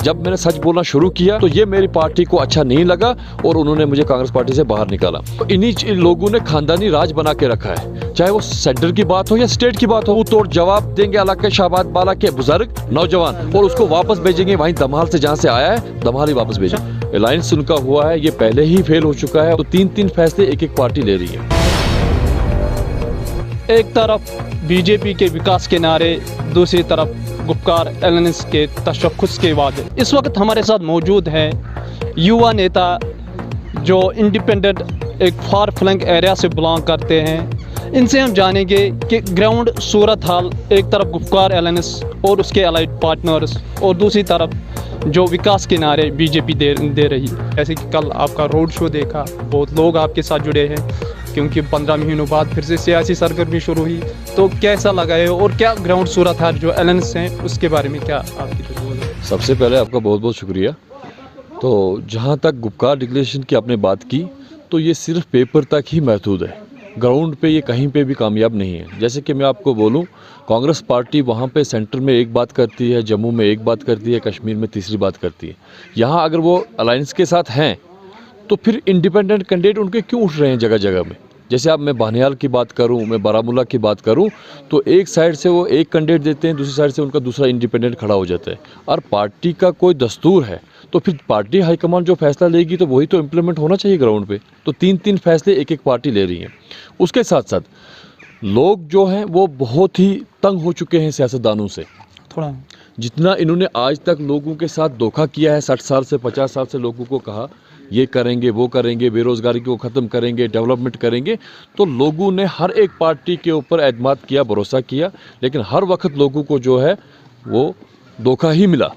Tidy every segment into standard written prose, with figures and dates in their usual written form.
जब मैंने सच बोलना शुरू किया तो ये मेरी पार्टी को अच्छा नहीं लगा और उन्होंने मुझे कांग्रेस पार्टी से बाहर निकाला। तो इन्हीं लोगों ने खानदानी राज बना के रखा है, चाहे वो सेंटर की बात हो या स्टेट की बात हो। वो तोड़ जवाब देंगे इलाके शाहबाद बाला के बुजुर्ग नौजवान और उसको वापस भेजेंगे वहीं दमहाल से जहाँ से आया है, दमहाल ही वापस भेजेंगे। अलायंस उनका हुआ है, ये पहले ही फेल हो चुका है। तो 3-3 फैसले एक पार्टी ले रही है। एक तरफ बीजेपी के विकास के नारे, दूसरी तरफ गुपकार एलायंस के तशख्खुस के वादे। इस वक्त हमारे साथ मौजूद हैं युवा नेता जो इंडिपेंडेंट एक फार फ्लंग एरिया से बिलोंग करते हैं। इनसे हम जानेंगे कि ग्राउंड सूरत हाल, एक तरफ गुपकार एलायंस और उसके अलाइड पार्टनर्स और दूसरी तरफ जो विकास के नारे बीजेपी दे रही है। जैसे कि कल आपका रोड शो देखा, बहुत लोग आपके साथ जुड़े हैं क्योंकि 15 महीनों बाद फिर से सियासी सरगर्मी शुरू हुई। तो कैसा लगा है और क्या ग्राउंड सूरत हाल जो एलायंस हैं उसके बारे में क्या आपकी? सबसे पहले आपका बहुत बहुत शुक्रिया। तो जहाँ तक गुपकार डिक्लेरेशन की आपने बात की तो ये सिर्फ पेपर तक ही महदूद है, ग्राउंड पे ये कहीं पे भी कामयाब नहीं है। जैसे कि मैं आपको बोलूं, कांग्रेस पार्टी वहाँ पे सेंटर में एक बात करती है, जम्मू में एक बात करती है, कश्मीर में तीसरी बात करती है। यहाँ अगर वो अलायंस के साथ हैं तो फिर इंडिपेंडेंट कैंडिडेट उनके क्यों उठ रहे हैं जगह जगह में। जैसे अब मैं बानियाल की बात करूं, मैं बारामूला की बात करूं, तो एक साइड से वो एक कैंडिडेट देते हैं, दूसरी साइड से उनका दूसरा इंडिपेंडेंट खड़ा हो जाता है। और पार्टी का कोई दस्तूर है तो फिर पार्टी हाईकमान जो फैसला लेगी तो वही तो इम्प्लीमेंट होना चाहिए ग्राउंड पे। तो 3-3 फैसले एक पार्टी ले रही है। उसके साथ साथ लोग जो हैं वो बहुत ही तंग हो चुके हैं सियासतदानों से। थोड़ा जितना इन्होंने आज तक लोगों के साथ धोखा किया है, 60 साल से 50 साल से लोगों को कहा ये करेंगे वो करेंगे, बेरोज़गारी को ख़त्म करेंगे, डेवलपमेंट करेंगे, तो लोगों ने हर एक पार्टी के ऊपर एतमाद किया, भरोसा किया, लेकिन हर वक्त लोगों को जो है वो धोखा ही मिला।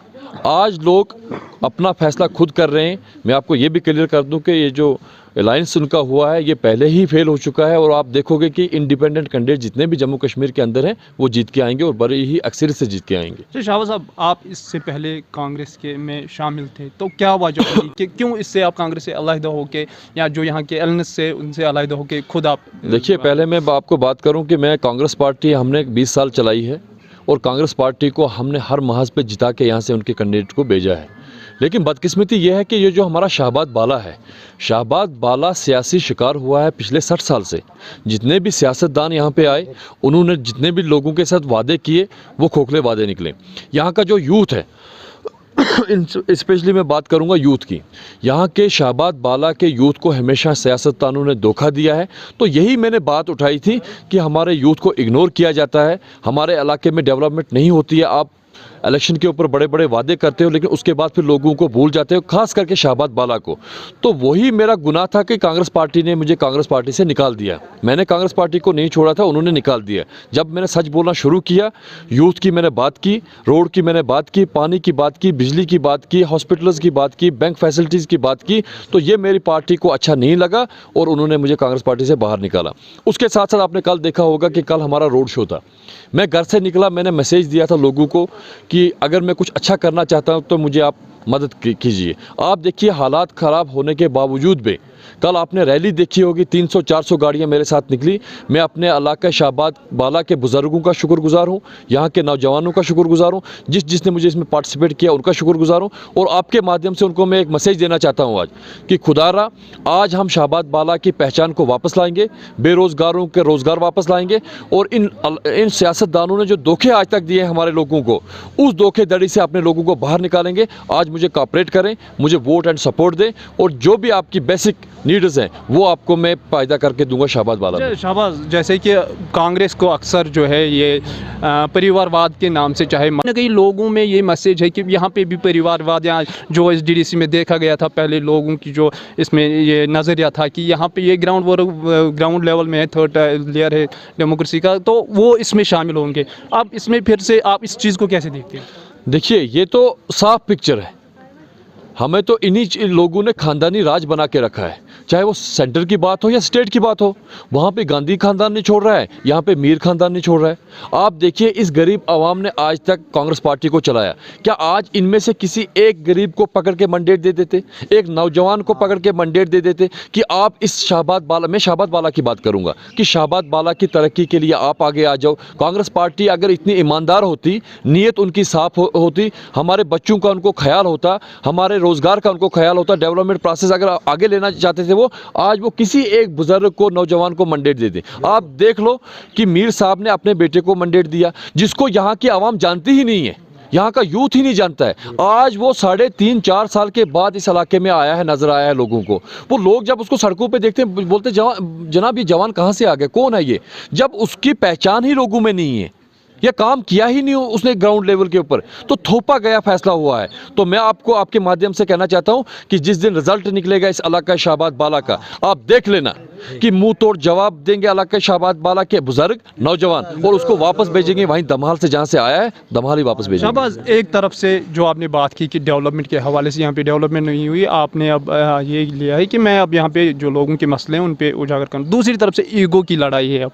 आज लोग अपना फैसला खुद कर रहे हैं। मैं आपको ये भी क्लियर कर दूं कि ये जो अलायंस उनका हुआ है ये पहले ही फेल हो चुका है और आप देखोगे कि इंडिपेंडेंट कैंडिडेट जितने भी जम्मू कश्मीर के अंदर हैं वो जीत के आएंगे और बड़े ही अक्सर से जीत के आएंगे। शाहबाज साहब, आप इससे पहले कांग्रेस के में शामिल थे, तो क्या वजह रही कि क्यों इससे आप कांग्रेस से अलहदा होके या जो यहाँ के एलायंस से उनसे अलहदा होके खुद आप? देखिए, पहले मैं आपको बात करूँ कि मैं कांग्रेस पार्टी हमने 20 साल चलाई है और कांग्रेस पार्टी को हमने हर महाज पे जिता के यहाँ से उनके कैंडिडेट को भेजा है। लेकिन बदकिस्मती ये है कि ये जो हमारा शाहबाद बाला है, शाहबाद बाला सियासी शिकार हुआ है पिछले 60 साल से। जितने भी सियासतदान यहाँ पे आए, उन्होंने जितने भी लोगों के साथ वादे किए वो खोखले वादे निकले। यहाँ का जो यूथ है, स्पेशली मैं बात करूंगा यूथ की, यहाँ के शाहबाद बाला के यूथ को हमेशा सियासतदानों ने धोखा दिया है। तो यही मैंने बात उठाई थी कि हमारे यूथ को इग्नोर किया जाता है, हमारे इलाके में डेवलपमेंट नहीं होती है। आप इलेक्शन के ऊपर बड़े बड़े वादे करते हो लेकिन उसके बाद फिर लोगों को भूल जाते हो, खास करके शाहबाद बाला को। तो वही मेरा गुनाह था कि कांग्रेस पार्टी ने मुझे कांग्रेस पार्टी से निकाल दिया। मैंने कांग्रेस पार्टी को नहीं छोड़ा था, उन्होंने निकाल दिया। जब मैंने सच बोलना शुरू किया, यूथ की मैंने बात की, रोड की मैंने बात की, पानी की बात की, बिजली की बात की, हॉस्पिटल्स की बात की, बैंक फैसिलिटीज़ की बात की, तो ये मेरी पार्टी को अच्छा नहीं लगा और उन्होंने मुझे कांग्रेस पार्टी से बाहर निकाला। उसके साथ साथ आपने कल देखा होगा कि कल हमारा रोड शो था। मैं घर से निकला, मैंने मैसेज दिया था लोगों को कि अगर मैं कुछ अच्छा करना चाहता हूं तो मुझे आप मदद कीजिए। आप देखिए, हालात ख़राब होने के बावजूद भी कल आपने रैली देखी होगी, 300-400 गाड़ियां मेरे साथ निकली। मैं अपने इलाका शाहबाद बाला के बुज़ुर्गों का शुक्रगुजार हूं, यहाँ के नौजवानों का शुक्रगुजार हूं, जिसने मुझे इसमें पार्टिसिपेट किया उनका शुक्रगुजार हूं। और आपके माध्यम से उनको मैं एक मैसेज देना चाहता हूं आज कि खुदारा आज हम शाहबाद बाला की पहचान को वापस लाएंगे, बेरोज़गारों के रोज़गार वापस लाएंगे और इन सियासतदानों ने जो धोखे आज तक दिए हैं हमारे लोगों को, उस धोखेधड़ी से अपने लोगों को बाहर निकालेंगे। आज मुझे कोऑपरेट करें, मुझे वोट एंड सपोर्ट दें और जो भी आपकी बेसिक नीड्स हैं वो आपको मैं पैदा करके दूंगा शाहबाद बाला। शाहबाज, जैसे कि कांग्रेस को अक्सर जो है ये परिवारवाद के नाम से, चाहे कई लोगों में ये मैसेज है कि यहाँ पे भी परिवारवाद, यहाँ जो SDDC में देखा गया था पहले लोगों की जो इसमें ये नज़रिया था कि यहाँ पे ये ग्राउंड लेवल में है, थर्ड लेयर है डेमोक्रेसी का, तो वो इसमें शामिल होंगे। अब इसमें फिर से आप इस चीज़ को कैसे देखते हैं? देखिए, ये तो साफ पिक्चर है। हमें तो इन्हीं लोगों ने खानदानी राज बना के रखा है, चाहे वो सेंटर की बात हो या स्टेट की बात हो। वहाँ पे गांधी खानदान नहीं छोड़ रहा है, यहाँ पे मीर खानदान नहीं छोड़ रहा है। आप देखिए, इस गरीब आवाम ने आज तक कांग्रेस पार्टी को चलाया। क्या आज इनमें से किसी एक गरीब को पकड़ के मैंडेट दे देते, एक नौजवान को पकड़ के मैंडेट दे देते कि आप इस शाहबाद बाला, मैं शाहबाद बाला की बात करूंगा, कि शाहबाद बाला की तरक्की के लिए आप आगे आ जाओ। कांग्रेस पार्टी अगर इतनी ईमानदार होती, नीयत उनकी साफ होती, हमारे बच्चों का उनको ख्याल होता, हमारे रोजगार का उनको ख्याल होता, डेवलपमेंट प्रोसेस अगर आगे लेना चाहते थे वो, आज वो किसी एक बुजुर्ग को, नौजवान को मैंडेट दे दे। आप देख लो कि मीर साहब ने अपने बेटे को मैंडेट दिया, जिसको यहाँ की आवाम जानती ही नहीं है, यहाँ का यूथ ही नहीं जानता है। आज वो 3.5-4 साल के बाद इस इलाके में आया है, नजर आया है लोगों को। वो लोग जब उसको सड़कों पे देखते हैं, बोलते जनाब ये जवान कहाँ से आ गए, कौन है ये, जब उसकी पहचान ही लोगों में नहीं है, यह काम किया ही नहीं उसने ग्राउंड लेवल के ऊपर, तो थोपा गया फैसला हुआ है। तो मैं आपको आपके माध्यम से कहना चाहता हूं कि जिस दिन रिजल्ट निकलेगा इस इलाका शाहबाद बाला का, आप देख लेना कि मुंह तोड़ जवाब देंगे इलाका शाहबाद बाला के बुजुर्ग, नौजवान, और उसको वापस भेजेंगे वहीं दमहाल से, जहां से आया है दमहाल ही वापस भेजेंगे। शाहबाज, एक तरफ से जो आपने बात की कि डेवलपमेंट के हवाले से यहाँ पे डेवलपमेंट नहीं हुई, आपने अब ये लिया है कि मैं अब यहाँ पे जो लोगों के मसले हैं उन पे उजागर करूँ। दूसरी तरफ से ईगो की लड़ाई है।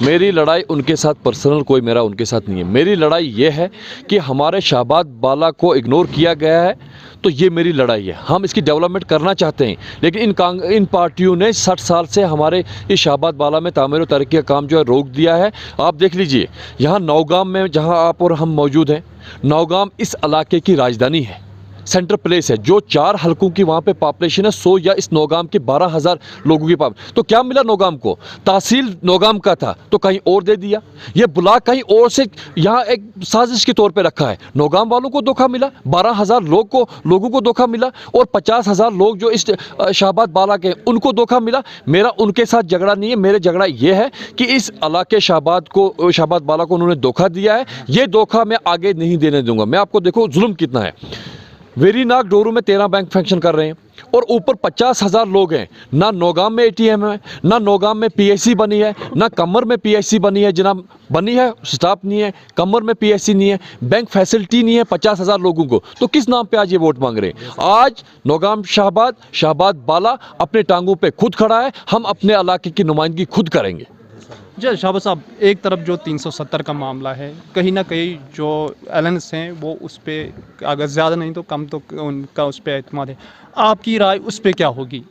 मेरी लड़ाई उनके साथ पर्सनल कोई मेरा उनके साथ नहीं है। मेरी लड़ाई ये है कि हमारे शाहबाद बाला को इग्नोर किया गया है, तो ये मेरी लड़ाई है। हम इसकी डेवलपमेंट करना चाहते हैं, लेकिन इन पार्टियों ने 60 साल से हमारे इस शाहबाद बाला में तामीर और तरक्की का काम जो है रोक दिया है। आप देख लीजिए, यहाँ नौगाम में जहाँ आप और हम मौजूद हैं, नौगाम इस इलाके की राजधानी है, सेंटर प्लेस है। जो 4 हलकों की वहाँ पे पॉपुलेशन है 100, या इस नौगाम के 12,000 लोगों की तो क्या मिला नौगाम को? तहसील नौगाम का था तो कहीं और दे दिया, ये ब्लॉक कहीं और से यहाँ एक साजिश के तौर पे रखा है। नौगाम वालों को धोखा मिला, 12,000 लोगों को धोखा मिला, और 50,000 लोग जो इस शाहबाद बाला के, उनको धोखा मिला। मेरा उनके साथ झगड़ा नहीं है, मेरे झगड़ा ये है कि इस इलाके शाहबाद बाला को उन्होंने धोखा दिया है। ये धोखा मैं आगे नहीं देने दूंगा। मैं आपको देखो जुल्म कितना है। वेरीनाग डोरू में 13 बैंक फंक्शन कर रहे हैं, और ऊपर 50,000 लोग हैं। ना नौगाम में एटीएम है, ना नौगाम में पीएससी बनी है, ना कमर में पीएससी बनी है, जनाब बनी है, स्टाफ नहीं है, कमर में पीएससी नहीं है, बैंक फैसिलिटी नहीं है 50,000 लोगों को। तो किस नाम पे आज ये वोट मांग रहे हैं? आज नौगाम शाहबाद बाला अपने टांगों पे खुद खड़ा है, हम अपने इलाके की नुमाइंदगी खुद करेंगे। जी शाहबाज साहब, एक तरफ जो 370 का मामला है, कहीं ना कहीं जो एलायंस हैं वो उस पर अगर ज़्यादा नहीं तो कम तो उनका उस पर एतमाद है। आपकी राय उस पर क्या होगी?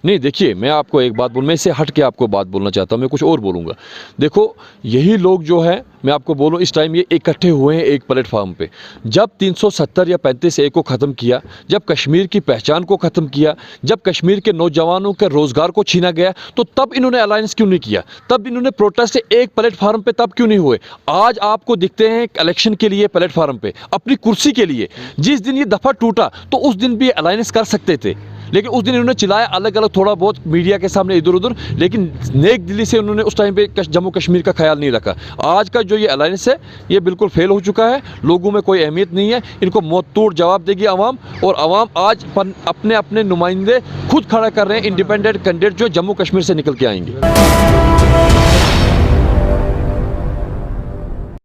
नहीं, देखिए, मैं आपको एक बात मैं इससे हट के आपको बात बोलना चाहता हूँ, मैं कुछ और बोलूँगा। देखो, यही लोग जो है, मैं आपको बोलूँ, इस टाइम ये इकट्ठे हुए हैं एक प्लेटफार्म पे। जब 370 या 35A को ख़त्म किया, जब कश्मीर की पहचान को ख़त्म किया, जब कश्मीर के नौजवानों के रोज़गार को छीना गया, तो तब इन्होंने अलायंस क्यों नहीं किया? तब इन्होंने प्रोटेस्ट एक प्लेटफार्म पे तब क्यों नहीं हुए? आज आपको दिखते हैं इलेक्शन के लिए प्लेटफार्म पे, अपनी कुर्सी के लिए। जिस दिन ये दफ़ा टूटा तो उस दिन भी अलायंस कर सकते थे, लेकिन उस दिन इन्होंने चिल्लाया अलग अलग थोड़ा बहुत मीडिया के सामने इधर उधर, लेकिन नेक दिली से उन्होंने उस टाइम पे जम्मू कश्मीर का ख्याल नहीं रखा। आज का जो ये अलायंस है ये बिल्कुल फेल हो चुका है, लोगों में कोई अहमियत नहीं है। इनको मुंह तोड़ जवाब देगी आवाम, और आवाम आज अपने अपने नुमाइंदे खुद खड़ा कर रहे हैं, इंडिपेंडेंट कैंडिडेट जो जम्मू कश्मीर से निकल के आएंगे।